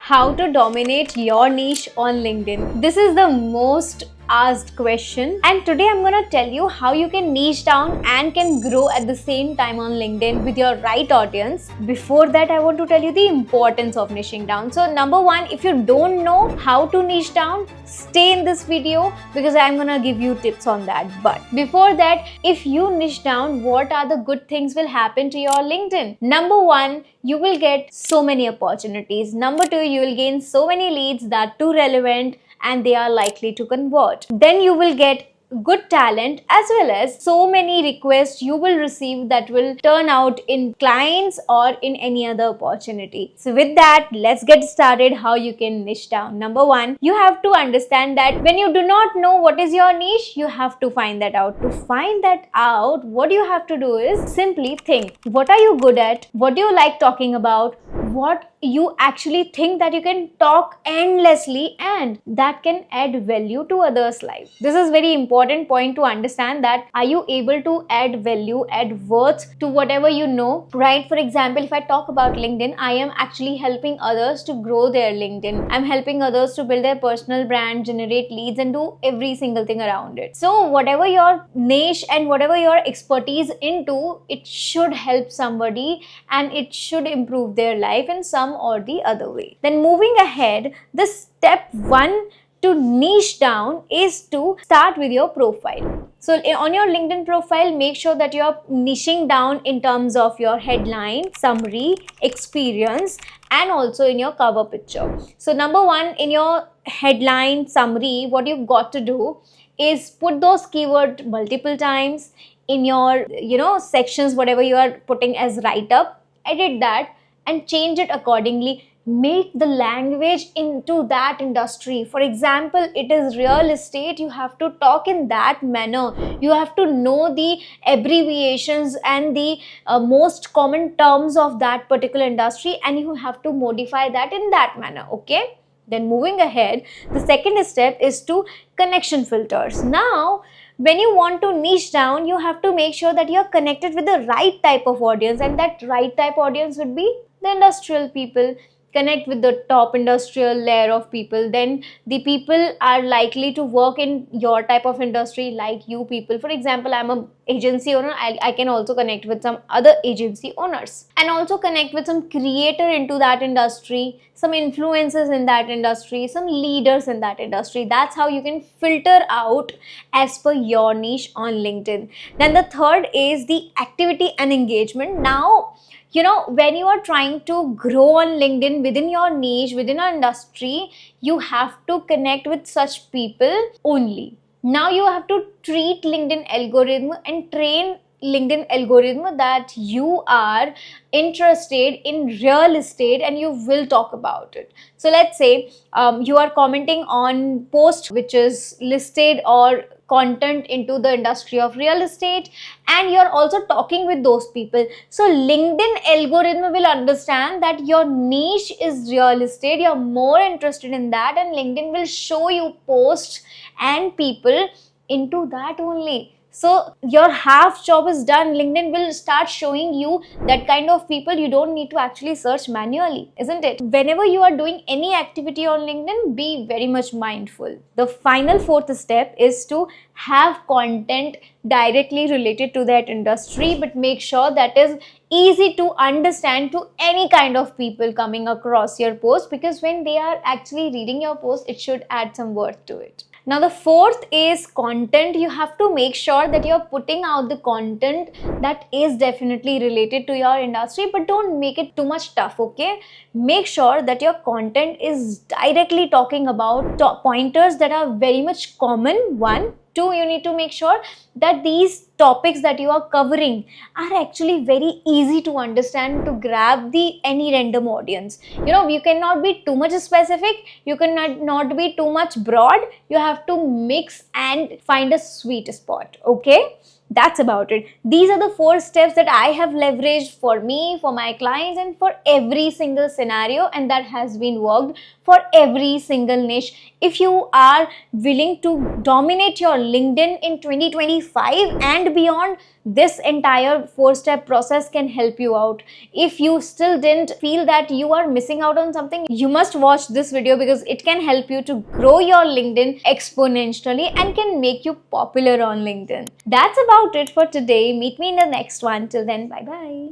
How to dominate your niche on LinkedIn. This is the most asked question, and today I'm gonna tell you how you can niche down and can grow at the same time on LinkedIn with your right audience. Before that, I want to tell you the importance of niching down. So number one, if you don't know how to niche down, stay in this video because I'm gonna give you tips on that. But before that, if you niche down, what are the good things will happen to your LinkedIn? Number one, you will get so many opportunities. Number two, you will gain so many leads that too relevant and they are likely to convert. Then you will get good talent as well as so many requests you will receive that will turn out in clients or in any other opportunity. So with that, let's get started how you can niche down. Number one, you have to understand that when you do not know what is your niche, you have to find that out. To find that out, what you have to do is simply think, what are you good at? What do you like talking about? What you actually think that you can talk endlessly and that can add value to others' life. This is very important point to understand, that are you able to add value, add worth to whatever you know, right? For example, if I talk about LinkedIn, I am actually helping others to grow their LinkedIn. I'm helping others to build their personal brand, generate leads and do every single thing around it. So whatever your niche and whatever your expertise into, it should help somebody and it should improve their life in some or the other way. Then moving ahead, the step one to niche down is to start with your profile. So on your LinkedIn profile, make sure that you're niching down in terms of your headline, summary, experience, and also in your cover picture. So number one, in your headline, summary, what you've got to do is put those keywords multiple times in your sections, whatever you are putting as write-up, edit that and change it accordingly. Make the language into that industry. For example, it is real estate, you have to talk in that manner. You have to know the abbreviations and the most common terms of that particular industry, and you have to modify that in that manner, okay? Then moving ahead, the second step is to connection filters. Now, when you want to niche down, you have to make sure that you're connected with the right type of audience, and that right type audience would be the industrial people. Connect with the top industrial layer of people. Then the people are likely to work in your type of industry like you people. For example, I'm an agency owner. I can also connect with some other agency owners and also connect with some creator into that industry, some influencers in that industry, some leaders in that industry. That's how you can filter out as per your niche on LinkedIn. Then the third is the activity and engagement. Now, when you are trying to grow on LinkedIn within your niche, within your industry, you have to connect with such people only. Now you have to treat LinkedIn algorithm and train LinkedIn algorithm that you are interested in real estate and you will talk about it. So let's say you are commenting on post which is listed or content into the industry of real estate, and you're also talking with those people. So LinkedIn algorithm will understand that your niche is real estate, you're more interested in that, and LinkedIn will show you posts and people into that only. So your half job is done. LinkedIn will start showing you that kind of people. You don't need to actually search manually, isn't it? Whenever you are doing any activity on LinkedIn, be very much mindful. The final fourth step is to have content directly related to that industry, but make sure that is easy to understand to any kind of people coming across your post, because when they are actually reading your post, it should add some worth to it. Now the fourth is content. You have to make sure that you're putting out the content that is definitely related to your industry, but don't make it too much tough, okay? Make sure that your content is directly talking about pointers that are very much common. One. Two, you need to make sure that these topics that you are covering are actually very easy to understand, to grab any random audience. You cannot be too much specific, you cannot not be too much broad. You have to mix and find a sweet spot, okay? That's about it. These are the 4 steps that I have leveraged for me, for my clients, and for every single scenario, and that has been worked for every single niche. If you are willing to dominate your LinkedIn in 2025 and beyond, this entire 4-step process can help you out. If you still didn't feel that you are missing out on something, you must watch this video because it can help you to grow your LinkedIn exponentially and can make you popular on LinkedIn. That's about it for today. Meet me in the next one. Till then, bye bye.